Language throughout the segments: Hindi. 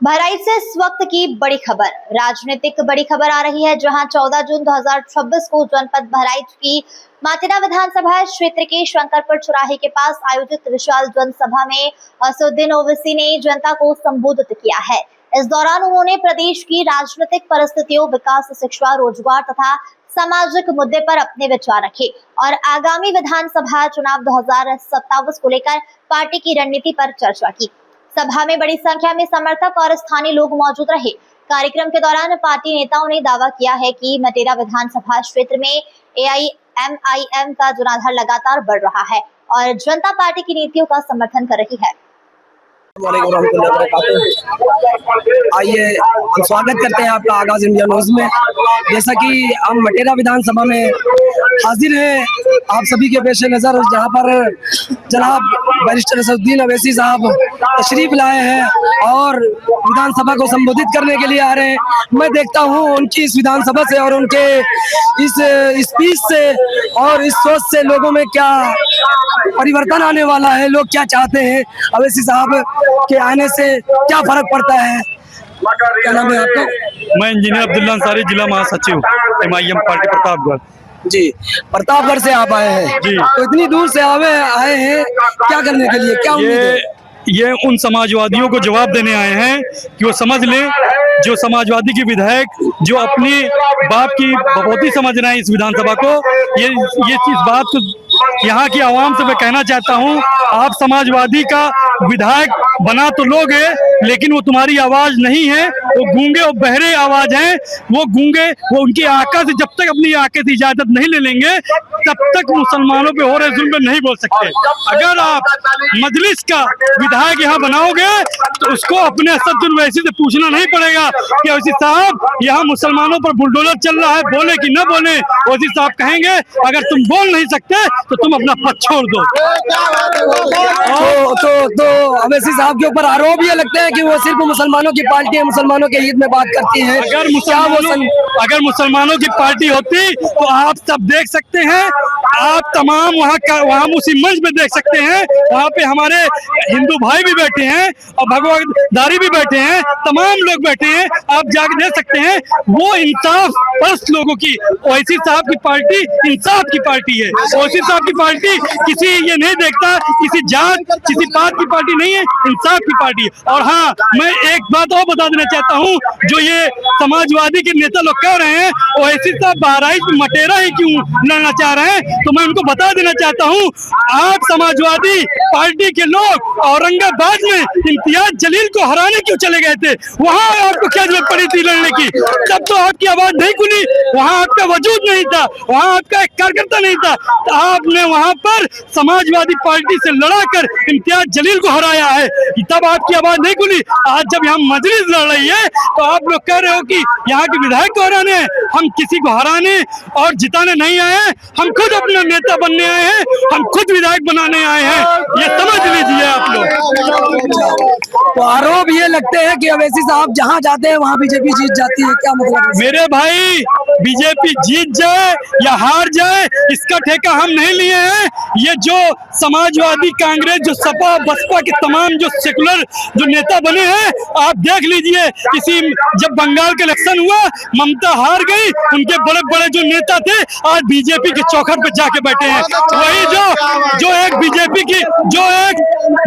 बहराइच से इस वक्त की बड़ी खबर, राजनीतिक बड़ी खबर आ रही है, जहां 14 जून 2026 को जनपद बहराइच की मातेरा विधानसभा क्षेत्र के शंकरपुर चौराहे के पास आयोजित विशाल जनसभा में असदुद्दीन ओवैसी ने जनता को संबोधित किया है। इस दौरान उन्होंने प्रदेश की राजनीतिक परिस्थितियों, विकास, शिक्षा, रोजगार तथा सामाजिक मुद्दे पर अपने विचार रखे और आगामी विधानसभा चुनाव 2027 को लेकर पार्टी की रणनीति पर चर्चा की। सभा में बड़ी संख्या में समर्थक और स्थानीय लोग मौजूद रहे। कार्यक्रम के दौरान पार्टी नेताओं ने दावा किया है कि मातेरा विधानसभा क्षेत्र में AIMIM का जनाधार लगातार बढ़ रहा है और जनता पार्टी की नीतियों का समर्थन कर रही है। आइए हम स्वागत करते हैं आपका आगाज इंडिया न्यूज में। जैसा कि हम मातेरा विधानसभा में हाजिर हैं आप सभी के पेश नजर, जहां पर जनाब बैरिस्टर असदुद्दीन ओवैसी साहब तशरीफ लाए हैं और विधानसभा को संबोधित करने के लिए आ रहे हैं। मैं देखता हूं उनकी इस विधानसभा से और उनके इस स्पीच से और इस सोच से लोगों में क्या परिवर्तन आने वाला है, लोग क्या चाहते हैं, ओवैसी साहब के आने से क्या फर्क पड़ता है। क्या नाम है आपका? मैं इंजीनियर अब्दुल्ला अंसारी, जिला महासचिव MIM पार्टी प्रतापगढ़। जी, प्रतापगढ़ से आप आए हैं जी। तो इतनी दूर से आए हैं क्या करने के लिए, क्या उम्मीद है? ये उन समाजवादियों को जवाब देने आए हैं कि वो समझ लें, जो समाजवादी की विधायक जो अपने बाप की बपौती समझ रहे हैं इस विधानसभा को, ये इस बात को यहाँ की आवाम से मैं कहना चाहता हूँ, आप समाजवादी का विधायक बना तो लोगे, लेकिन वो तुम्हारी आवाज नहीं है, वो गूंगे और बहरे आवाज हैं। वो गूंगे, वो उनकी आका से जब तक अपनी आके से इजाजत नहीं ले लेंगे तब तक मुसलमानों पे हो रहे जुल्म नहीं बोल सकते। अगर आप मजलिस का विधायक यहाँ बनाओगे तो उसको अपने असदुद्दीन ओवैसी से पूछना नहीं पड़ेगा कि ओवैसी साहब यहाँ मुसलमानों पर बुलडोजर चल रहा है, बोले कि न बोले। ओवैसी साहब कहेंगे अगर तुम बोल नहीं सकते तो तुम अपना पद छोड़ दो। तो ओवैसी साहब के ऊपर आरोप ये लगता है कि वो सिर्फ मुसलमानों की पार्टी है, मुसलमानों के हित में बात करती है। अगर मुसलमानों की पार्टी होती तो आप सब देख सकते हैं, आप तमाम वहाँ उसी मंच में देख सकते हैं, वहाँ पे हमारे हिंदू भाई भी बैठे हैं और भगवतधारी भी बैठे हैं, तमाम लोग बैठे हैं, आप जाके देख सकते हैं। वो इंसाफ परस्त लोगों की ओवैसी साहब की पार्टी इंसाफ की पार्टी है। ओवैसी साहब की पार्टी किसी ये नहीं देखता, किसी जात किसी बात की पार्टी नहीं है, इंसाफ की पार्टी है। और हाँ, मैं एक बात और बता देना चाहता हूँ, जो ये समाजवादी के नेता लोग कह रहे हैं ओवैसी साहब बहराइच में मटेरा ही क्यों लड़ना चाह रहे हैं, तो मैं उनको बता देना चाहता हूँ, आप समाजवादी पार्टी के लोग औरंगाबाद में इम्तियाज जलील को हराने क्यों चले गए थे? वहाँ आपको क्या जरूरत पड़ी थी लड़ने की? तब तो आपकी आवाज नहीं खुली, वहाँ आपका वजूद नहीं था, वहाँ आपका एक कार्यकर्ता नहीं था, तो आपने वहाँ पर समाजवादी पार्टी से लड़ाकर इम्तियाज जलील को हराया है, तब आपकी आवाज नहीं खुली। आज जब यहाँ मजलिस लड़ रही है तो आप लोग कह रहे हो कि यहाँ के विधायक को हराने, हम किसी को हराने और जिताने नहीं आए हैं, हम खुद अपना नेता बनने आए हैं, हम खुद विधायक बनाने आए हैं, ये समझ लीजिए आप लोग। तो आरोप ये लगते हैं कि ओवैसी साहब जहाँ जाते हैं वहाँ बीजेपी जीत जाती है, क्या मतलब है? मेरे भाई, बीजेपी जीत जाए या हार जाए इसका ठेका हम नहीं लिए हैं। ये जो समाजवादी कांग्रेस, जो सपा बसपा के तमाम जो सेकुलर जो नेता बने हैं, आप देख लीजिए, जब बंगाल का इलेक्शन हुआ ममता हार गई, उनके बड़े बड़े जो नेता थे आज बीजेपी के चौखट पे जाके बैठे हैं। वही जो एक बीजेपी की, जो एक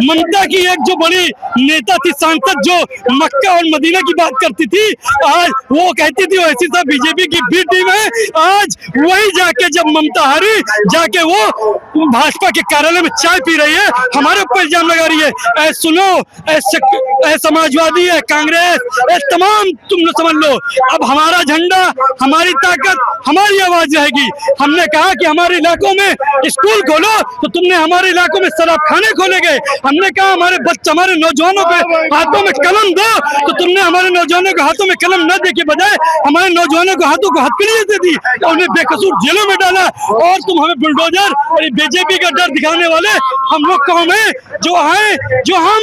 ममता की एक जो बड़ी नेता थी, सांसद, जो मक्का और मदीना की बात करती थी, आज वो कहती थी ओवैसी साहब बीजेपी की बी टीम है। आज वही जाके जब ममता हारी, जाके वो भाजपा के कार्यालय में चाय पी रही है, हमारे ऊपर इल्जाम लगा रही है। सुनो, समाजवादी है, कांग्रेस, तमाम तुम लोग समझ लो, अब हमारा झंडा, हमारी ताकत, हमारी आवाज रहेगी। हमने कहा कि हमारे इलाकों में स्कूल खोलो तो तुमने हमारे इलाकों में शराब खाने खोले गए। हमने कहा हमारे बच्चे, हमारे नौजवानों पे हाथों में कलम दो तो तुमने हमारे नौजवानों को हाथों में कलम न दे के बजाय हमारे नौजवानों को हाथों को हथकड़ियां दे दी और उन्हें बेकसूर जेलों में डाला। और तुम हमें बुलडोजर और बीजेपी का डर दिखाने वाले हम लोग कौन है, जो हम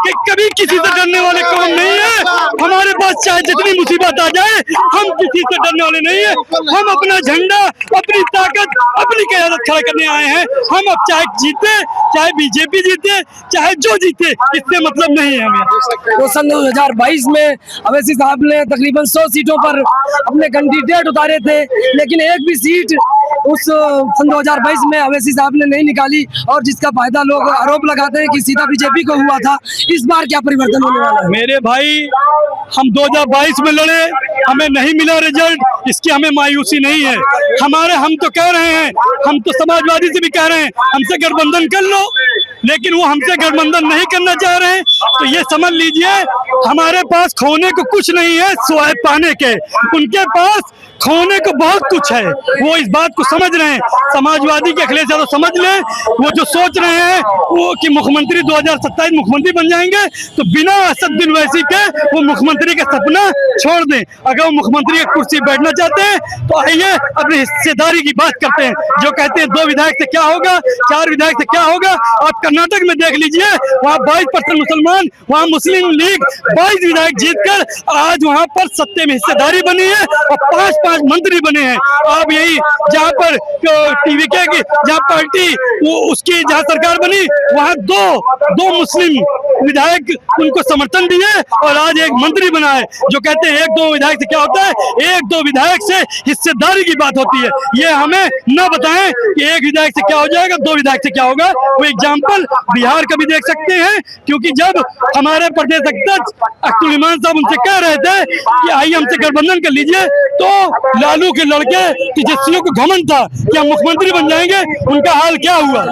कि कभी किसी से डरने वाले कौन नहीं है। हमारे पास पास चाहे जितनी मुसीबत आ जाए, हम किसी से डरने वाले नहीं है। हम अपना झंडा, अपनी ताकत, अपनी क़यादत खड़ा करने आए हैं। हम अब चाहे जीते, चाहे बीजेपी जीते, चाहे जो जीते, इससे मतलब नहीं है हमें। तो सन 2022 में अवैसी साहब ने तकरीबन 100 सीटों पर अपने कैंडिडेट उतारे थे, लेकिन एक भी सीट उस सन 2022 में अवैसी साहब ने नहीं निकाली, और जिसका फायदा लोग आरोप लगाते हैं कि सीधा बीजेपी को हुआ था। इस बार क्या परिवर्तन होने वाला है? मेरे भाई, हम 2022 में लड़े, हमें नहीं मिला रिजल्ट, इसकी हमें मायूसी नहीं है। हम तो कह रहे हैं, हम तो समाजवादी से भी कह रहे हैं हमसे गठबंधन कर लो, लेकिन वो हमसे गठबंधन नहीं करना चाह रहे हैं। तो ये समझ लीजिए हमारे पास खोने को कुछ नहीं है सिवाय पाने के, उनके पास खोने को बहुत कुछ है। वो इस बात को समझ रहे हैं। समाजवादी के अखिलेश यादव समझ लें, वो जो सोच रहे हैं वो कि मुख्यमंत्री 2027 मुख्यमंत्री बन जाएंगे, तो बिना असदुद्दीन ओवैसी के वो मुख्यमंत्री का सपना छोड़ दें। अगर वो मुख्यमंत्री की कुर्सी बैठना चाहते हैं तो आइए अपनी हिस्सेदारी की बात करते हैं। जो कहते हैं 2 विधायक से क्या होगा, 4 विधायक से क्या होगा, आप कर्नाटक में देख लीजिए, वहाँ 22% मुसलमान, वहाँ मुस्लिम लीग 22 विधायक जीतकर आज वहाँ पर सत्ते में हिस्सेदारी बनी है और 5 मंत्री बने हैं। अब यही जहाँ पर टीवीके की जहाँ पार्टी उसकी जहाँ सरकार बनी, वहाँ दो मुस्लिम विधायक उनको समर्थन दिए और आज एक मंत्री बना है। जो कहते हैं 1-2 विधायक से क्या होता है, 1-2 विधायक से हिस्सेदारी की बात होती है। ये हमें न बताएं कि 1 विधायक से क्या हो जाएगा, 2 विधायक से क्या होगा। वो एग्जाम्पल बिहार का भी देख सकते हैं, क्योंकि जब हमारे प्रदेश अध्यक्ष अख्तुल इमान साहब उनसे कह रहे थे कि आइए हमसे गठबंधन कर लीजिए, तो लालू के लड़के तेजस्वियों को घमंड था कि हम मुख्यमंत्री बन जाएंगे। उनका हाल क्या हुआ?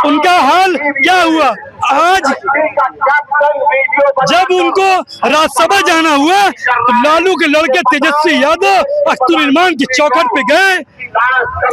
उनका हाल क्या हुआ? आज जब उनको राज्यसभा जाना हुआ तो लालू के लड़के तेजस्वी यादव अख्तुल इमान की चौखट पे गए,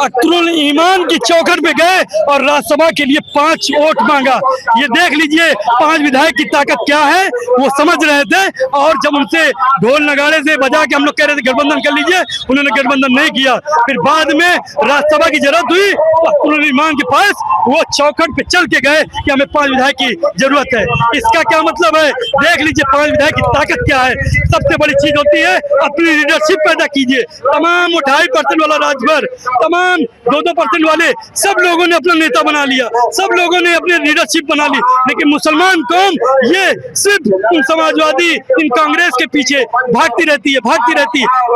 अख्तुल ईमान की चौखट पे गए और राज्यसभा के लिए 5 वोट मांगा। ये देख लीजिए 5 विधायक की ताकत क्या है, वो समझ रहे थे। और जब उनसे ढोल नगाड़े से बजा के हम लोग कह रहे थे गठबंधन कर लीजिए, उन्होंने गठबंधन नहीं किया। फिर बाद में राज्यसभा की जरूरत हुई तो अख्तुल ईमान के पास वो चौखट पे चल के गए कि हमें 5 विधायक की जरूरत है। इसका क्या मतलब है? देख लीजिए 5 विधायक की ताकत क्या है। सबसे बड़ी चीज होती है अपनी लीडरशिप पैदा कीजिए। तमाम 2.5% वाला राजभर, तमाम 2-2% वाले सब लोगों ने अपना नेता बना लिया, सब लोगों ने अपनी लीडरशिप बना ली। लेकिन मुसलमान कौम ये सिर्फ उन समाजवादी, इन कांग्रेस के पीछे भागती रहती है।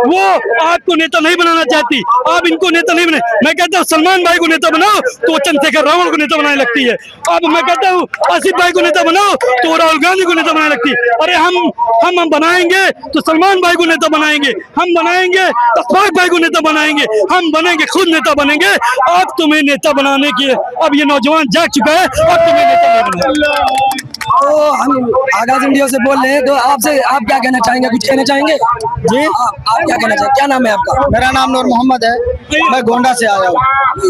वो आपको नेता नहीं बनाना चाहती, आप इनको नेता नहीं बने। मैं कहता हूँ सलमान भाई को नेता बनाओ तो चंद्रशेखर रावण को नेता बनाने लगती है। अब मैं कहता हूँ आसिफ भाई को नेता बनाओ तो राहुल गांधी को नेता बनाने लगती है। अरे हम बनाएंगे तो सलमान भाई को नेता बनाएंगे, हम बनाएंगे तो अशफाक भाई को नेता बनाएंगे, हम बनेंगे, खुद नेता बनेंगे। अब तुम्हें नेता बनाने की, अब ये नौजवान जाग चुका है, अब तुम्हें नेता बनाना। तो हम आगाज इंडिया से बोल रहे हैं, तो आपसे आप क्या कहना चाहेंगे? कुछ कहना चाहेंगे जी? आप क्या कहना चाहेंगे? क्या नाम है आपका? मेरा नाम नूर मोहम्मद है, मैं गोंडा से आया हूँ।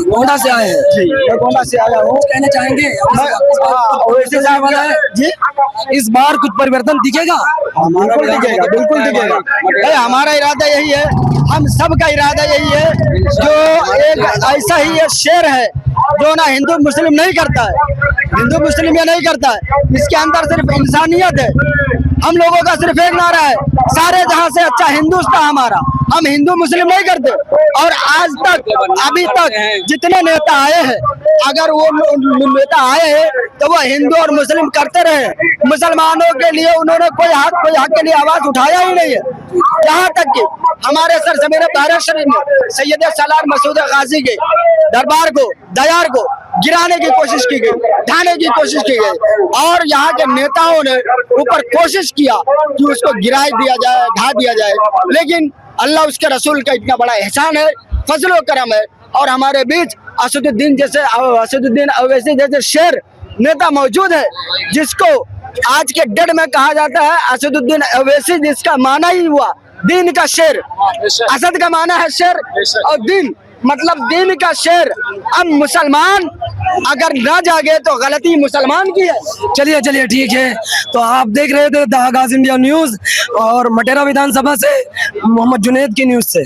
गोंडा से आए हैं जी, मैं गोंडा से आया हूँ। कहना चाहेंगे जी, इस बार कुछ परिवर्तन दिखेगा? बिल्कुल दिखेगा, बिल्कुल दिखेगा। भाई हमारा इरादा यही है, हम सब का इरादा यही है। जो एक ऐसा ही ये शेर है जो ना हिंदू मुस्लिम नहीं करता है, हिंदू मुस्लिम ये नहीं करता है, इसके अंदर सिर्फ इंसानियत है। हम लोगों का सिर्फ एक नारा है, सारे जहां से अच्छा हिंदुस्तान हमारा। हम हिंदू मुस्लिम नहीं करते। और आज तक अभी तक जितने नेता आए हैं, अगर वो नेता आए हैं तो वो हिंदू और मुस्लिम करते रहे। मुसलमानों के लिए उन्होंने कोई हक के लिए आवाज उठाया ही नहीं है। यहाँ तक कि हमारे सर जमीन तारक शरीफ में सैयद सलार मसूद गाजी के दरबार को, दयार को गिराने की कोशिश की गई, ढाने की कोशिश की गई, और यहाँ के नेताओं ने ऊपर कोशिश किया कि उसको गिरा दिया जाए, ढा दिया जाए। लेकिन अल्लाह उसके रसूल का इतना बड़ा एहसान है, फजल करम है, और हमारे बीच असदुद्दीन ओवैसी जैसे शेर नेता मौजूद है, जिसको आज के डेट में कहा जाता है असदुद्दीन ओवैसी, जिसका माना ही हुआ दीन का शेर। असद का माना है शेर और दीन मतलब दीन का शेर। अब मुसलमान अगर ना जागे तो गलती मुसलमान की है। चलिए ठीक है। तो आप देख रहे थे द आगाज इंडिया न्यूज और मटेरा विधानसभा से मोहम्मद जुनैद की न्यूज से।